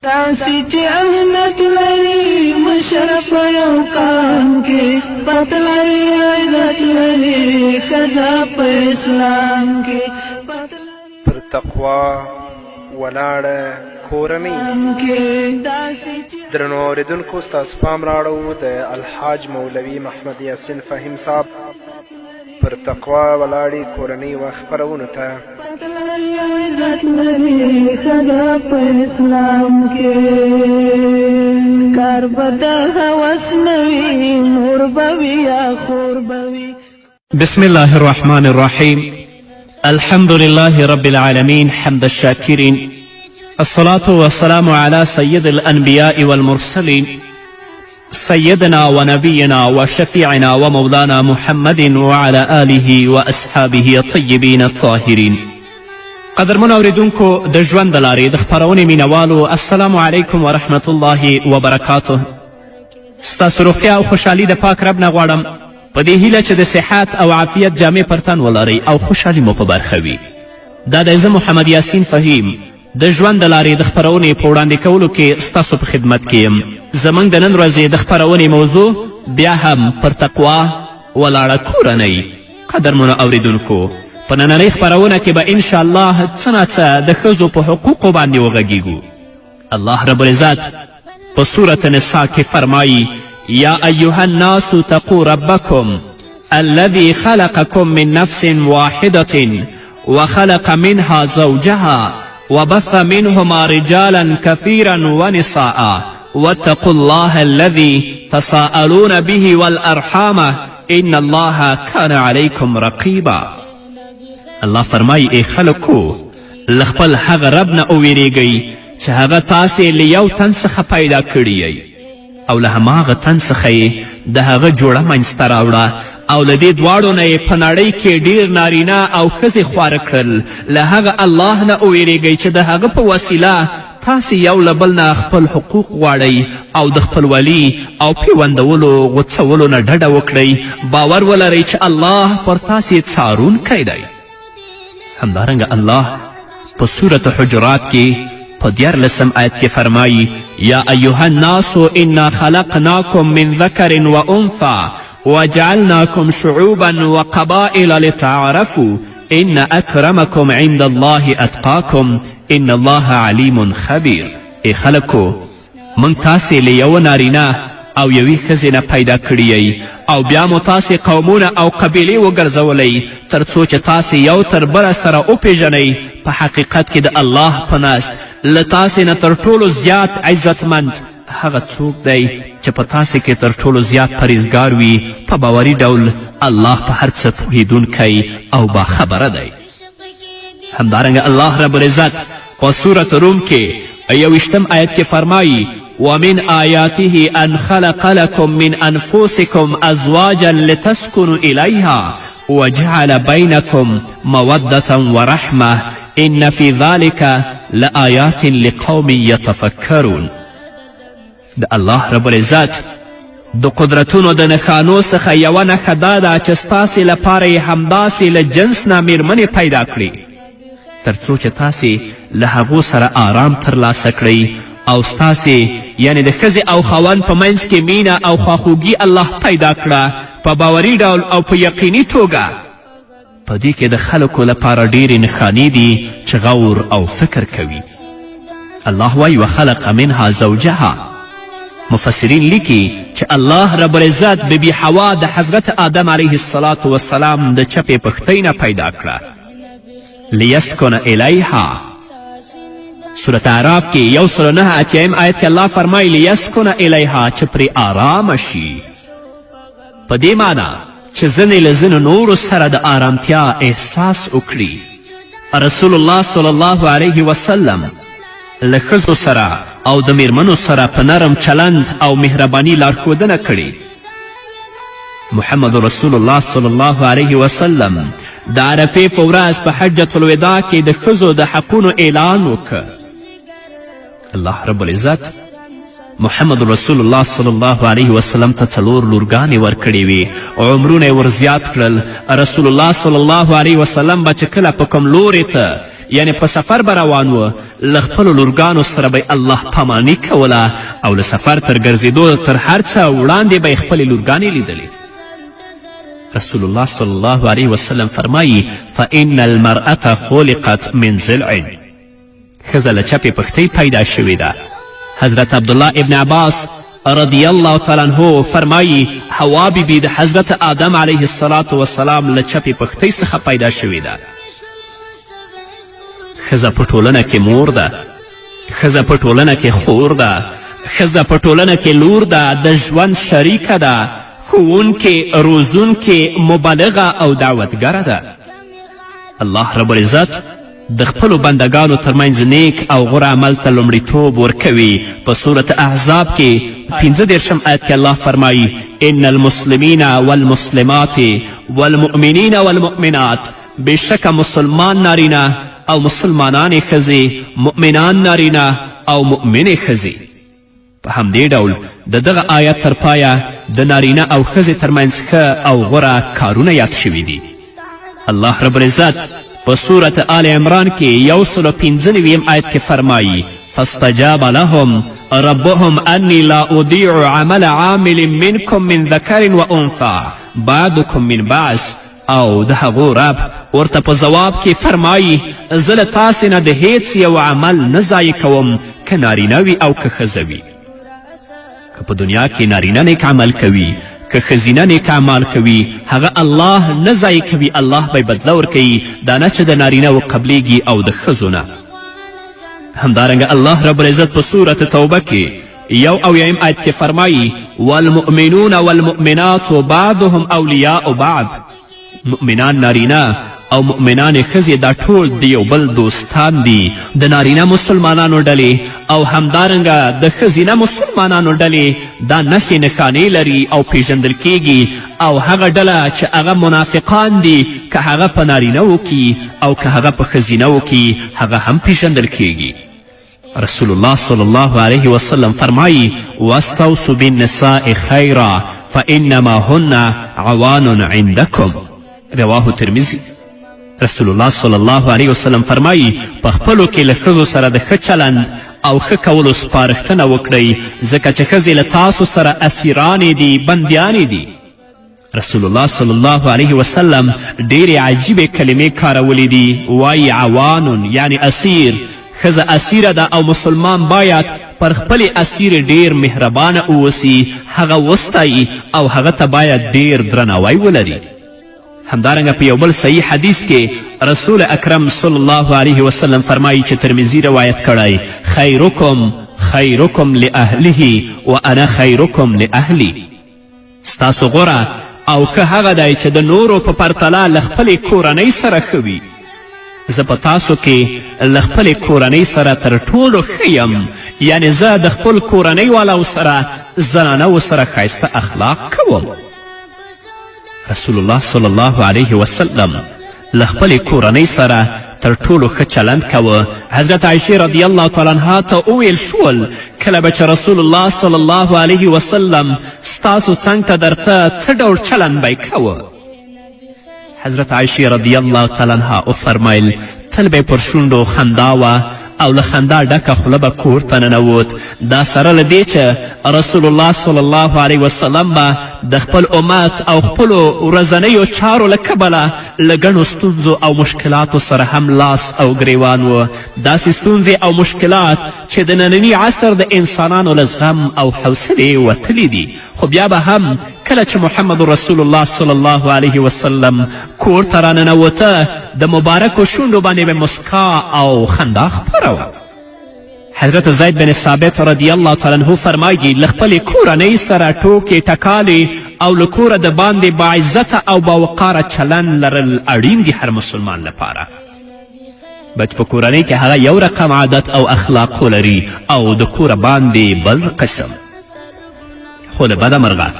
داسې چې امنت لري مشرف یو قام کې پت لري عزت لري ښځه په اسلام کې پر تقوا ولاړه کورنۍ. درنو اورېدونکو ستاسو پام راړو د الحاج مولوي محمد یاسین فهیم صاحب پر تقوا ولاړې کورنۍ و خپرونو ته. عزت لري ښځه په اسلام کې کار به د هوس نه وي مور به وي یا خور به وي. بسم الله الرحمن الرحيم. الحمد لله رب العالمين حمد الشاكرين. الصلاة والسلام على سيد الأنبياء والمرسلين سيدنا ونبينا وشفيعنا ومولانا محمد وعلى آله وأصحابه الطيبين الطاهرين. قدرمن اوریدونکو د ژوند د لارې د خپرونې مینوالو السلام علیکم ورحمت الله وبرکاته. ستاسو روغتیا او خوشحالي د پاک رب نه غواړم په دې هیله چې د صحت او عافیت جامې پر تن ولرئ او خوشحالي مو په برخه وي. دا دی زه محمد یاسین فهیم د ژوند د لارې د خپرونې په وړاندې کولو کې ستاسو په خدمت کې یم. زموږ د نن ورځې د خپرونې موضوع بیا هم پر تقوا ولاړه کورنۍ. قدرمنو اوریدونکو په نننۍ خپرونه کې به انشاءالله څه ناڅه د ښځو په حقوقو باندې وغږیږو. الله رب العزت په سورة نساء کې فرمایي یا ایها الناس تقوا ربکم الذي خلقکم من نفس واحدة وخلق منها زوجها وبث منهما رجالا كثيرا ونساء واتقوا الله الذي تساءلون به والأرحام إن الله كان عليكم رقيبا. الله فرمایي ای خلکو له خپل هغه رب نه وویریږئ چې هغه تاسې له یو تن څخه پیدا کړي یئ او له هماغه تن څخه یې د هغه جوړه منځته راوړه او له دې دواړو نه یې په نړۍ کې ډیر نارینه او ښځې خواره کړل. له هغه الله نه وویریږئ چې د هغه په وسیله تاسې یو له بل نه خپل حقوق غواړئ او د خپلولي او پیوندولو غوڅولو نه ډډه وکړئ. باور ولرئ چې الله پر تاسې څارونکی دی. همدارنګه الله په سورة حجرات کې په 14 آیت کې فرمایي یا ایها الناس انا خلقناکم من ذکر و انثى وجعلناکم شعوبا وقبائل لتعارفوا ان اکرمکم عند الله اتقاکم ان الله علیم خبیر. ای خلکو موږ تاسې له یوه نارینه او یوې ښځې نه پیدا کړي او بیا مو تاسې قومونه او قبیلې وګرځولی تر څو چې تاسې یو تر بله سره وپیژنئ. په حقیقت کې د الله په نزد له تاسې نه تر ټولو زیات عزتمند هغه څوک دی چې په تاسې کې تر ټولو زیات پرهیزګار وي. په باوري ډول الله په هر څه پوهیدونکی او باخبره دی. همدارنګه الله رب العزت په سورة روم کې 21 آیت کې فرمایي ومن آیاته ان خلق لكم من انفسکم ازواجا لتسکنوا الیها وجعل بینکم مودة ورحمة ان فی ذلك لآیات لقوم یتفکرون. د الله رب العزت د قدرتونو د نښانو څخه یوه نښه دا ده چې ستاسې لپاره یې همداسې له جنس نه میرمنې پیدا کړي تر څو چې تاسې له هغو سره آرام ترلاسه کړئ او ستاسې یعنی د ښځې او خاوند په منځ کې مینه او خواخوږي الله پیدا کړه په باوري ډول او په یقیني توګه. په دې کې د خلکو لپاره ډیرې نښانې دي چې غور او فکر کوي. الله وایي وخلق منها زوجها. مفسرین لیکي چې الله رب العزت بی حوا د حضرت آدم علیه الصلاة والسلام د چپې پښتۍ نه پیدا کړه لیسکن الیها. سورة اعراف کې 109 آیت کې الله فرمایي لیسکن الیها چې پرې آرامه شي. په دې معنی چې ځینې له ځینو نورو سره د آرامتیا احساس وکړي. رسول الله صلی الله علیه وسلم له ښځو سره او د میرمنو سره په نرم چلند او مهرباني لارښودنه کړې. محمد رسول الله صلی الله علیه وسلم د عرفې په ورځ په حجة الوداع کې د ښځو د حقونو اعلان وکړ. الله رب العزت محمد رسول الله صلی الله علیه وسلم ته 4 لورګانې ورکړې وې، عمرونه یې ورزیات کړل. رسول الله صلی الله علیه وسلم به چې کله په کوم لورې ته یعنی په سفر به روان و له خپلو لورګانو سره به الله پاماني کوله او له سفر تر ګرځېدو تر هر څه وړاندې به یې خپلې لورګانې لیدلې. رسول الله صلی الله علیه وسلم فرمایي فإن المرأة خلقت من ضلع، ښځه له چپې پښتۍ پیدا شوې ده. حضرت عبدالله ابن عباس رضی الله تعالی عنه فرمایي حوا بیبي د حضرت آدم علیه السلام له چپې پښتۍ څخه پیدا شوې ده. ښځه په ټولنه کې مور ده، ښځه په ټولنه کې خور ده، ښځه په ټولنه کې لور ده، د ژوند شریکه ده، ښوونکې، روزونکې، مبلغه او دعوتګره ده. الله رب العزت د خپلو بندگانو ترمنځ نیک او غوره عمل ته لومړیتوب ورکوي. په صورت احزاب کې 15 آیت کې الله فرمایي ان المسلمین والمسلمات والمؤمنین والمؤمنات، بېشکه مسلمان نارینه او مسلمانانې ښځې، مؤمنان نارینه او مؤمنې ښځې. په همدې ډول د دغه آیت تر پایه د نارینه او ښځې ترمنځ ښه او غوره کارونه یاد شوي دي. الله رب العزت په صورت آل عمران کې 195 آیت کې فرمایي فاستجاب لهم ربهم انی لا اضیع عمل عامل منکم من ذکر و انثى بعضکم من بعض، او د هغو رب ورته په ځواب کې فرمایي زه له تاسې نه د هیڅ یو عمل نه ضایع کوم، که نارینه وي او که ښځه وي. که په دنیا کې نارینه نیک عمل کوي، که ښځینه نیک اعمال کوي، هغه الله نه ضایع کوي، الله به یې بدله ورکوي، دا نه چې د نارینه و قبلیږي او د ښځو نه. همدارنګه الله رب العزت په صورت توبه کې 1 آیت کې فرمایي والمؤمنون والمؤمنات بعضهم اولیاء بعض، مؤمنان نارینه او مؤمنان ښځې دا ټول د یو بل دوستان دي. د نارینه مسلمانانو ډلې او همدارنګه د ښځینه مسلمانانو ډلې دا نښې نښانې لري او پیژندل کیږي، او هغه ډله چې هغه منافقان دي که هغه په نارینهو کې او که هغه په ښځینهو کې هغه هم پیژندل کیږي. رسول الله صلی الله علیه وسلم فرمایي واستوصوا بالنساء خیرا فانما هن عوان عندکم، رواه ترمذی. رسول الله صلی الله علیه وسلم فرمایي په خپلو کې له ښځو سره د ښه چلند او ښه کولو سپارښتنه وکړئ، ځکه چې ښځې له تاسو سره اسیرانې دي، بندیانې دي. رسول الله صلی الله علیه وسلم ډیرې عجیبې کلمې کارولې دي. وایي عوانون یعنی اسیر، ښځه اسیره ده او مسلمان باید پر خپلې اسیرې ډیر مهربانه اوسي، هغه وستایي او هغه ته باید ډیر درناوی ولري. همدارنګه په یو بل صحیح حدیث کې رسول اکرم صلی الله علیه وسلم فرمایي چې ترمذي روایت کړی خیرکم خیرکم لاهله وانا خیرکم لاهلی، ستاسو غوره او که هغه دی چې د نورو په پرتله له خپلې کورنۍ سره ښه وي. زه په تاسو کې له خپلې کورنۍ سره تر ټولو ښه یم، یعنی زه د خپل کورنۍ والاو سره زنانو سره ښایسته اخلاق کوم. رسول الله صلی الله علیه وسلم له خپلې کورنۍ سره تر ټولو ښه چلند کوه. حضرت عایشې رضی الله تعالی عنها ته وویل شول کله به چې رسول الله صلی الله علیه وسلم ستاسو څنګ ته درته څه ډول چلند به یې کوه؟ حضرت عایشې رضی الله تعالی عنها وفرمیل تل به یې پر شونډو خندا وه او له خندا ډکه خوله به کور ته ننوت. دا سره له دې چې رسول الله صلی الله علیه وسلم به د خپل امت او خپلو ورځنیو چارو له کبله له ګڼو ستونزو او مشکلاتو سره هم لاس او ګریوان و. داسې ستونزې او مشکلات چې د ننني عصر د انسانانو له زغم او حوصلې وتلي دي، خو بیا به هم کله چې محمد رسول الله صلی الله علیه وسلم کور ته راننوته د مبارکو شونډو باندې به مسکا او خندا خپره وه. حضرت زید بن ثابت رضی الله تعالی عنه فرمایي له خپلې کورنۍ سره ټوکې ټکالې او له کوره د باندې باعزته او باوقاره چلند لرل اړین دي هر مسلمان لپاره. بچ په کورنۍ کې هغه یو رقم عادت او اخلاق ولري او د کوره باندې بل قسم. خو له بده مرغه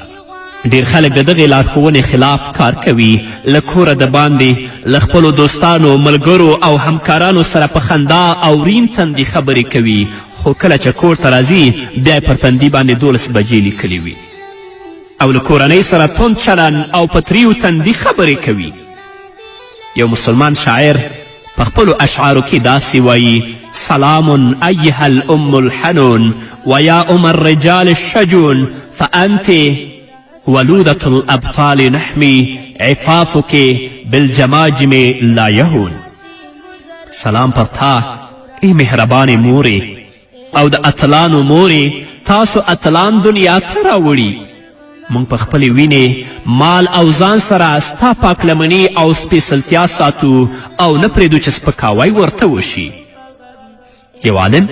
ډیر خلک د دغې لارښوونې خلاف کار کوي، له کوره د باندې له خپلو دوستانو، ملګرو او همکارانو سره په خندا او رین تندي خبرې کوي، خو کله چې کور ته راځي بیا یې پر تندي باندې 12 بجې لیکلي وي، او له کورنۍ سره توند چلن او په تریو تندي خبرې کوي. یو مسلمان شاعر په خپلو اشعارو کې داسې وایي سلام ایها الام الحنون ویا ام الرجال الشجون فانت ولودة الابطال نحمی عفافك بالجماجم لا یهون. سلام پر تا ای مهربان مورې او د اتلانو مورې، تاسو اتلان دنیا ته راوړي. موږ په خپلې وینې مال او ځان سره ستا پاکلمني او سپېڅلتیا ساتو او نه پرېږدو چې سپکاوی ورته وشي. یو عالم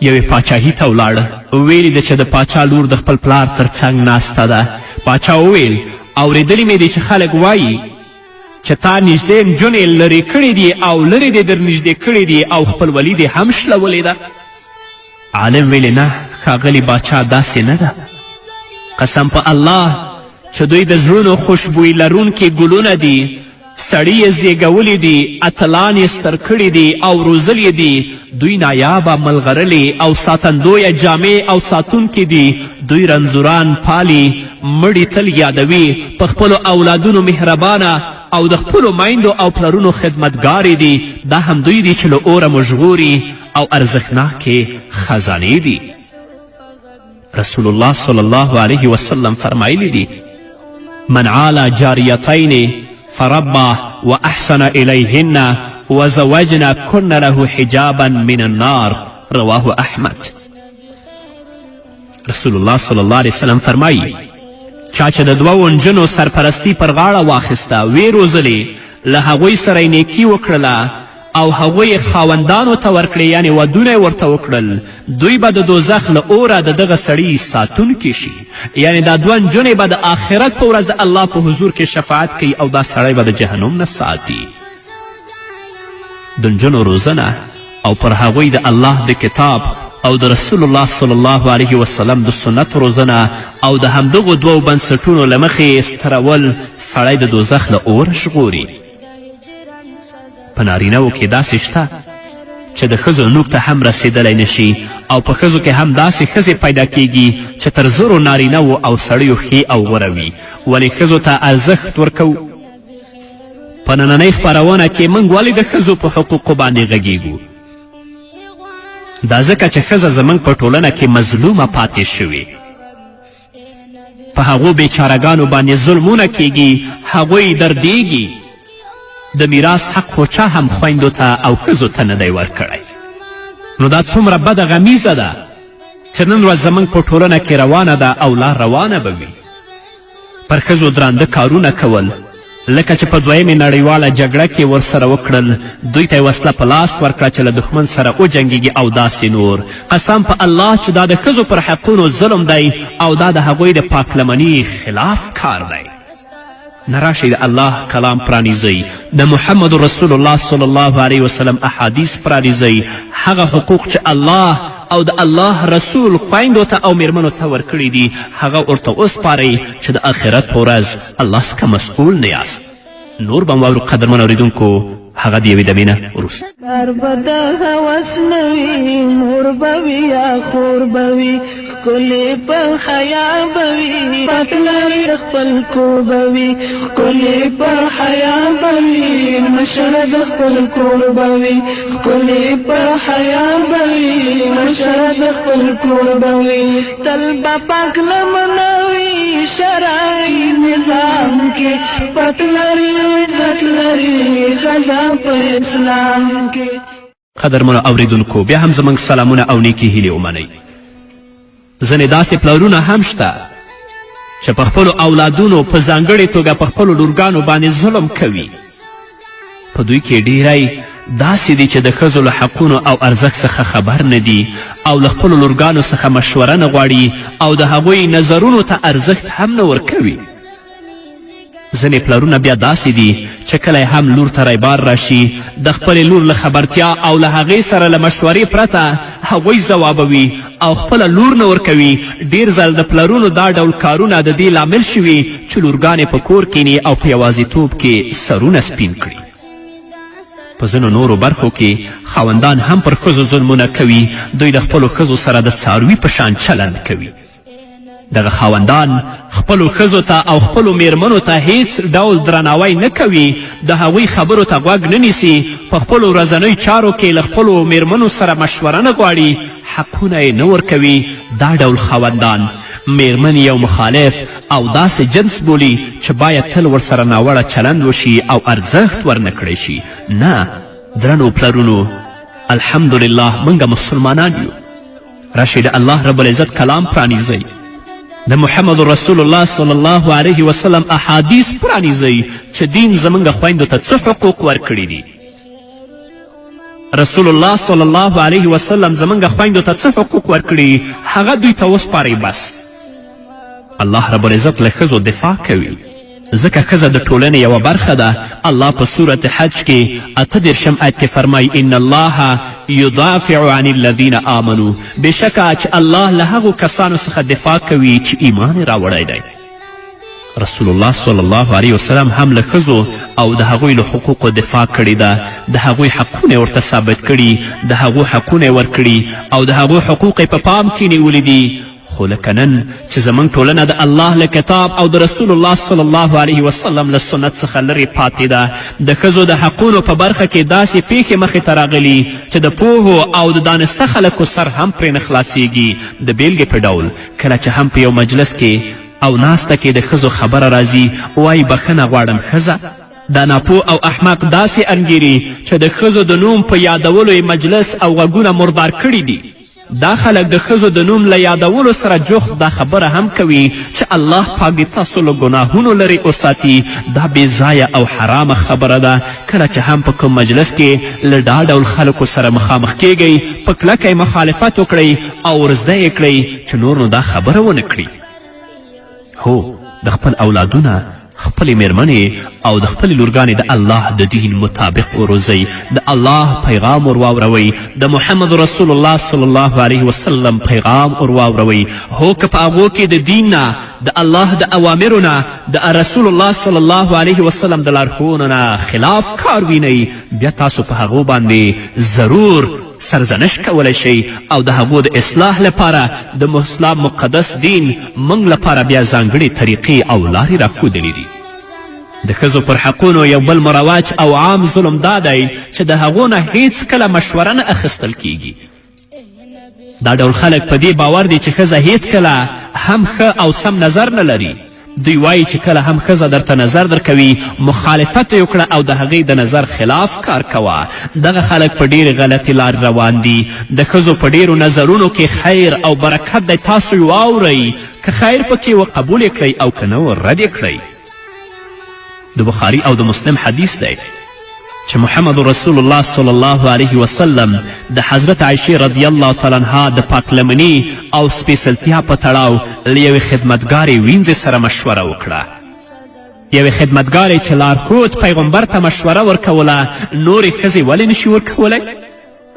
یوې پاچاهي ته ولاړه، ویلې ده چې د پاچا لور د خپل پلار تر څنګ ناسته ده. پاچا وویل اورېدلی مې دی چې خلک وایي چې تا نږدې نجونې لرې کړې دي او لرې دې در نږدې کړې دي او خپلولي دې هم شلولې ده. عالم ویلې نه ښاغلی باچا داسې نه ده. قسم په الله چې دوی د زړونو خوشبویي لرونکي ګلونه دي، سړي یې زیږولي دي، اتلان یې ستر کړي دي او روزل یې دي. دوی نایابه ملغرلې او ساتندویه جامې او ساتونکي دي. دوی رنځوران پالي، مړي تل یادوي، په خپلو اولادونو مهربانه او د خپلو میندو او پلرونو خدمتګارې دي. دا هم دوی دي چې له اوره مو ژغوري او ارزښتناکې خزانې دي. رسول الله صلی الله علیه وسلم فرمایلی دي من عال جاریتین فربا واحسن الیهن وزوجنا کن له حجابا من النار رواه احمد. رسول الله صلی الله علیه وسلم فرمایی چا چې د دوو نجونو سرپرستی پر غاړه واخیسته، ویې روزلې، له هغوی سره یې نیکي وکړله او هغوی خاوندانو ته ورکړې، یعنې ودونه یې ورته وکړل، دوی به د دوزخ له اوره د دغه سړي ساتونکي شي. یعنې دا دوه نجونې به د آخرت په ورځ د الله په حضور کې شفاعت کوي او دا سړی به د جهنم نه ساتي. د نجونو روزنه او پر هغوی د الله د کتاب او د رسول الله صلی الله علیه وسلم د سنت روزنه او د همدغو دوو بنسټونو له مخې سترول سړی د دوزخ له اوره ژغوري. په نارینهو کې داسې شته چې د ښځو نوک ته هم رسېدلی نشي او په ښځو کې هم داسې ښځې پیدا کیږي چې تر زرو نارینهو او سړیو ښې او غوره وي. ولې ښځو ته ارزښت ورکوو؟ په نننۍ خپرونه کې موږ ولې د ښځو په حقوقو باندې غږیږو؟ دا ځکه چې ښځه زموږ په ټولنه کې مظلومه پاتې شوې. په هغو بیچارهګانو باندې ظلمونه کیږي، هغوی دردیږي. د میراث حق خو چا هم خویندو ته او ښځو ته نه دی ورکړی. نو دا څومره بده غمیزه ده چې نن ورځ زموږ په ټولنه کې روانه ده او لا روانه به وي. پر ښځو درانده کارونه کول، لکه چې په دویمې نړیواله جګړه کې ورسره وکړل، دوی ته یې وسله په لاس ورکړه چې له دښمن سره وجنګېږي او داسې نور. قسم په الله چې دا د ښځو پر حقونو ظلم دی او دا د هغوی د پاکلمني خلاف کار دی. نه راشئ د الله کلام پرانیزئ، د محمد رسول الله صلی الله علیه وسلم احادیث پرانیزئ، هغه حقوق چې الله او د الله رسول خویندو ته او میرمنو ته ورکړي دي هغه ورته وسپارئ چې د آخرت په ورځ الله څخه مسئول نه یاست. نور به واورو قدرمن اورېدونکو هغه د یوې دمې نه وروسته. پلار به د هوس نه وي، مور به وي یا خور به وي، ښکلې په حیا به وي، پتلري د خپل کور به وي، ښکلې په حیا به وي، مشره د خپل کور به وي، ښکلې په حیا به وي، مشره د خپل کور به وي، تل به پاک لمنه وي، شرعي نظام کې پتلري عزت لري غزا په اسلام کې. قدرمنو اوریدونکو بیا هم زموږ سلامونه او نیکې هیلې ومنئ. ځینې داسې پلرونه هم شته چې په خپلو اولادونو په ځانګړې توګه په خپلو لورګانو باندې ظلم کوي. په دوی کې ډیری داسې دي چې د ښځو له حقونو او ارزښت څخه خبر نه دي او له خپلو لورګانو څخه مشوره نه غواړي او د هغوی نظرونو ته ارزښت هم نه ورکوي. ځینې پلرونه بیا داسې دي چې کله هم لور ته ریبار راشي د خپلې لور له خبرتیا او له هغې سره له مشورې پرته هغوی ځوابوي او خپله لور نه ورکوي. ډیر ځل د پلرونو دا ډول کارونه د دې لامل شوي چې لورګانې په کور کیني او په یوازیتوب کې سرونه سپین کړي. په ځینو نورو برخو کې خاوندان هم پر ښځو ظلمونه کوي. دوی د خپلو ښځو سره د څاروي په شان چلند کوي. دغه خاوندان خپلو ښځو ته او خپلو میرمنو ته هیڅ ډول درناوی نه کوي، د هغوی خبرو ته غوږ نه نیسي، په خپلو ورځنیو چارو کې له خپلو میرمنو سره مشوره نه غواړي، حقونه یې نه ورکوي. دا ډول خاوندان میرمن یو مخالف او داسې جنس بولي چې باید تل ورسره ناوړه چلند وشي او ارزښت ورنه کړی شي. نه درنو پلرونو، الحمدلله موږ مسلمانان یو. راشئ د الله رب العزت کلام پرانیزئ، د محمد رسول الله صلی الله علیه وسلم احادیث پرانیزئ چې دین زموږ خویندو ته څه حقوق ورکړي دي. رسول الله صلی الله علیه وسلم زموږ خویندو ته څه حقوق ورکړي هغه دوی ته وسپارئ. بس الله رب العزت له ښځو دفاع کوي، ځکه ښځه د ټولنې یوه برخه ده. الله په صورت حج کې 38 آیت کې فرمایي ان الله یدافع عن الذین آمنو، بېشکه چې الله له هغو کسانو څخه دفاع کوي چې ایمان یې راوړی دی. رسول الله صلی الله علیه وسلم هم له ښځو او د هغوی له حقوقو دفاع کړې ده، د هغوی حقونه یې ورته ثابت کړي، د هغو حقونه یې ورکړي او د هغو حقوق یې په پام کې نیولي دي. خو لکه نن چې زموږ ټولنه د الله له کتاب او د رسول الله صلی الله علیه وسلم له سنت څخه لرې پاتې ده، د ښځو د حقونو په برخه کې داسې پیښې مخې ته راغلي چې د پوهو او د دانسته خلکو سر هم پرې نه خلاصیږي. د بیلګې په ډول کله چې هم په یو مجلس کې او ناسته کې د ښځو خبره راځي، وایي بخښنه غواړم ښځه. دا ناپوه او احمق داسې انګیري چې د ښځو د نوم په یادولو یې مجلس او غوږونه مردار کړي دي. دا خلک د ښځو د نوم له یادولو سره جفت دا خبره هم کوي چې الله پاک دې تاسو له ګناهونو لرې وساتي. دا بېځایه او حرامه خبره ده. کله چې هم په کوم مجلس کې له دا ډول خلکو سره مخامخ کیږئ، په کلکه مخالفت وکړئ او ورزده یې کړئ چې نور نو دا خبره ونه کړي. هو د خپل اولادونه، خپلې میرمنې او د خپلې لورګانې د الله د دین مطابق وروزئ، د الله پیغام ور واوروئ، د محمد رسول الله صلی الله علیه وسلم پیغام ور واوروئ. هو که په هغو کې د دین نه، د الله د اوامرو نه، د رسول الله صلی الله علیه وسلم د لارښوونو نه خلاف کار وینئ، بیا تاسو په هغو باندې ضرور سرزنش کولی شئ او د هغو د اصلاح لپاره د اسلام مقدس دین موږ لپاره بیا ځانګړې طریقې او لارې راښودلې دي. د ښځو پر حقونو یو بل مروج او عام ظلم دا دی چې د هغو نه هیڅ کله مشوره نه اخیستل کیږي. دا ډول خلک په دې باور دي چې ښځه هیڅ کله هم ښه او سم نظر نه لري. دوی وایي چې کله هم ښځه درته نظر درکوي، مخالفت یې وکړه او د هغې د نظر خلاف کار کوه. دغه خلک په ډېرې غلطې لارې روان دي. د ښځو په ډېرو نظرونو کې خیر او برکت دی، تاسو یې واورئ، که خیر پکې وقبول یې کړئ او که نه رد یې کړئ. د بخاري او د مسلم حدیث دی چې محمد رسول الله صلی الله علیه وسلم د حضرت عایشې رضی الله تعالی عنها د پاکلمني او سپېڅلتیا په تړاو له یوې خدمتګارې وینځې سره مشوره وکړه. یوې خدمتګارې چې لارښود پیغمبر ته مشوره ورکوله، نورې ښځې ولې نشي ورکولی؟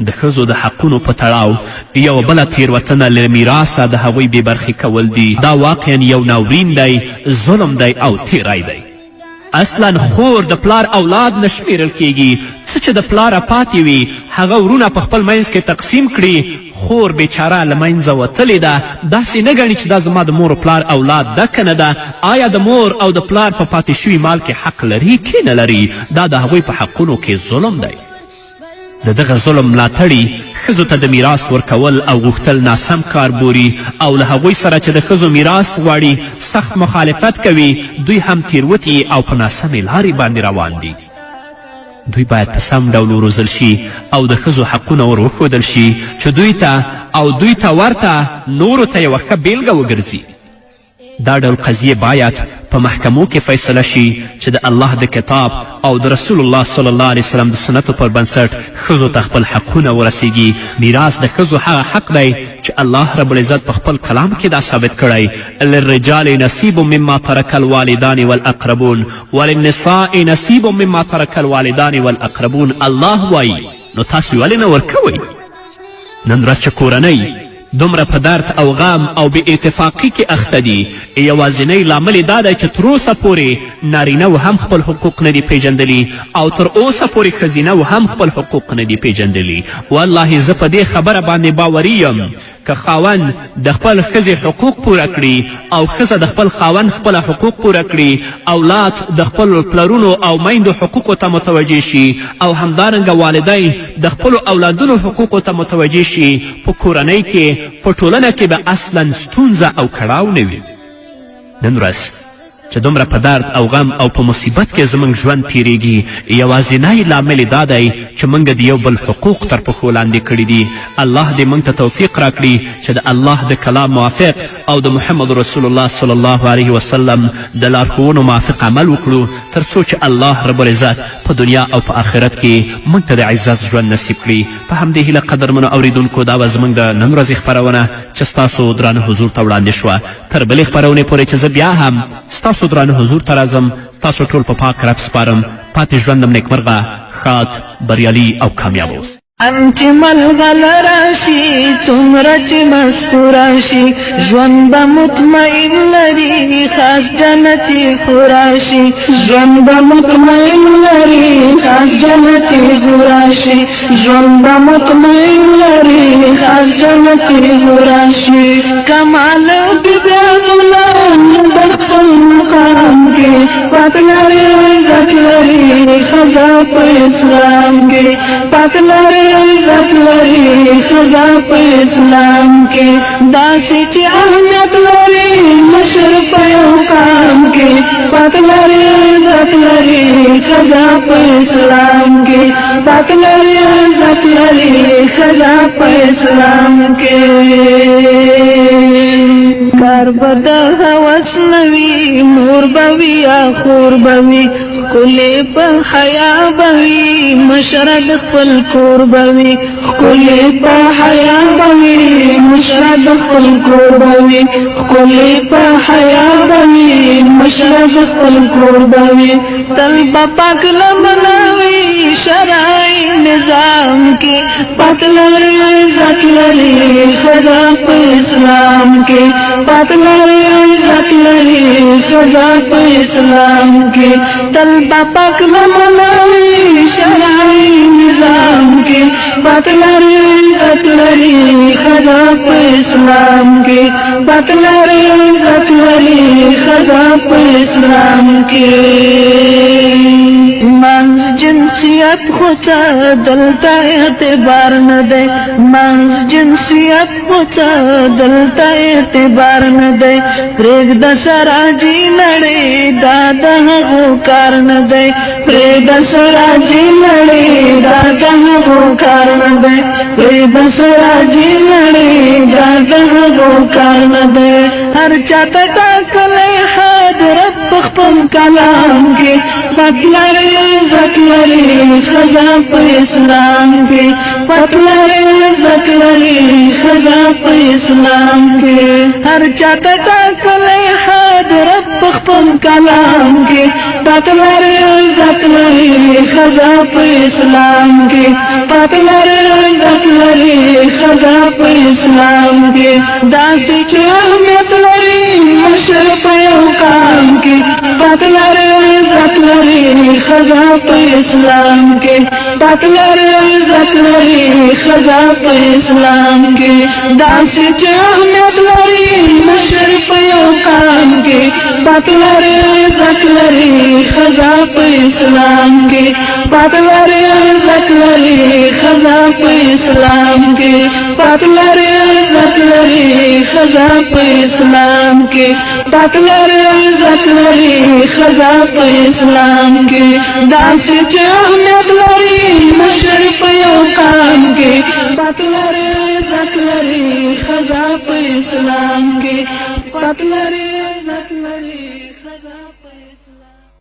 د ښځو د حقونو په تړاو یوه بله تیروتنه له میراثه د هغوی بې برخې کول دي. دا واقعا یو ناورین دی، ظلم دی او تیری دی. اصلا خور د پلار اولاد نه شمیرل کیږي. څه چې د پلاره پاتې وي هغه ورونه په خپل منځ کې تقسیم کړي. خور بیچاره له منځه وتلې ده، داسې نه ګڼي چې دا زما د مور و پلار اولاد ده که نه ده. آیا د مور او د پلار په پاتې شوي مال کې حق لري که نه لري؟ دا د هغوی په حقونو کې ظلم دی. د دغه ظلم ملاتړي ښځو ته د میراث ورکول او غوښتل ناسم کار بوري او له هغوی سره چې د ښځو میراث غواړي سخت مخالفت کوي. دوی هم تیروتي او په ناسمې لارې باندې روان دي. دوی باید په سم ډول وروزل شي او د ښځو حقونه ور وښودل شي چې دوی ته او دوی ته ورته نورو ته یوه ښه بیلګه وګرځي. دا ډول قضیې باید په محکمو کې فیصله شي چې د الله د کتاب او د رسول الله صلی الله علیه وسلم د سنتو پر بنسټ ښځو ته خپل حقونه ورسیږي. میراث د ښځو هغه حق دی چې الله رب العزت په خپل کلام کې دا ثابت کړی: للرجال نصیب مما ترک الوالدان والاقربون وللنساء نصیب مما ترک الوالدان والاقربون. الله وایي نو تاسو ولې نه ورکوئ؟ نن ورځ چې کورنۍ دومره په درد او غم او بې اتفاقي کې اخته دي، یوازینی لامل یې دا دی چې تر اوسه پورې نارینهو هم خپل حقوق نه دي پیژندلي او تر اوسه پورې ښځینهو هم خپل حقوق نه دي پیژندلي. والله زه په دې خبره باندې باوري یم که خاوند د خپل ښځې حقوق پوره کړي او ښځه د خپل خاوند خپله حقوق پوره کړي، اولاد د خپلو پلرونو او میندو حقوقو ته متوجه شي او همدارنګه والدین د خپلو اولادونو حقوقو ته متوجه شي، په کورنۍ کې په ټولنه کې به اصلا ستونزه او کړاو نه وي. نن ورځ چې دومره په درد او غم او په مصیبت کې زموږ ژوند تیریږي، یوازینی لامل دا دی چې موږ د یو بل حقوق تر پښو لاندې کړي دي. الله دې موږ ته توفیق راکړي چې د الله د کلام موافق او د محمد رسول الله صلی الله علیه وسلم د لارښوونو موافق عمل وکړو، تر څو چې الله رب العزت په دنیا او په آخرت کې موږ ته د عزت ژوند نصیب کړي. په همدې هیله قدرمنو اوریدونکو، دا به زموږ د نن ورځې خپرونه چې ستاسو درانه حضور ته وړاندې شوه. تر بلې خپرونې پورې چې زه بیا هم ستاسو درانه حضور ته راځم، تاسو ټول په پاک رب سپارم. پاتې ژوندم نیکمرغه، ښاد، بریالي او کامیاب اوسئ. انت ملغل راشي څومره چې مسکو راشي، ژوند به مطمئن لري خاص جنتي خوراشي. ژوند به مطمئن لري خاص جنتي خوراشي. ژوند به مطمئن لري خاص جنتي خوراشي. کمال بیبیانو لري د خپل مقام کې، پات لري عزت لري ښځه په اسلام کې. پات لري عزت لري ښځه په اسلام کې. داسې چې اهمیت لري مشر په یو کام کې. پات لري عزت لري ښځه په اسلام کې. پات لري عزت لري ښځه په اسلام کې. کار به د هوس نه وي، مور به وي یا خور به وي، ښکلې په حیا به وي، مشره د خپل کور به وي. ښکلې په حیا به وي، مشره د خپل کور به وي. ښکلې په حیا به وي، مشره د خپل کور به وي. تل به پاک لمنه وي شرعي نظام کې. پاک لري عزت لري ښځه په اسلام کې. پاک لري عزت لري ښځه په اسلام کې. تل به پاک لمنه وي شرعي نظام کې. پاک لري عزت لري ښځه په اسلام کې. پاک لري عزت لري ښځه په اسلام کې. منځ جنسیت خو څه دلته اعتبار نه دی، منځ جنسیت خو څه دلته اعتبار نه دی. پرېږده سراجي نړۍ دا د هغو کار نه دی. پرېږده سراجي نړۍ دا د هغو کار نه دی. پرېږده سراجي نړۍ دا د هغو کار نه دی. هر چاته ټاکلی حد رب په خپل کلام کې. پاک لري عزت لري ښځه په اسلام کې. پاک لري عزت لري ښځه په اسلام کې. هر چاته ټاکلی حد رب په خپل کلام کې. پاک لري عزت لري ښځه په اسلام کې. پاک لري عزت لري ښځه په اسلام کې. داسې چې اهمیت لري مشر په یو کام کې. پاک لري عزت لري ښځه په اسلام کې. پاک لري عزت لري ښځه په اسلام کې. داسې چې اهمیت لري مشر په یو کام کې. پاک لري عزت لري ښځه په اسلام کې. پاک لري عزت لري ښځه په اسلام کې. پاک لري عزت لري ښځه په اسلام کې. پاک لري عزت لري ښځه په اسلام کې. داسې چې اهمیت لري مشر په یو کام کې. پاک لري عزت لري ښځه په اسلام کې. پاک لري عزت لري ښځه په اسلام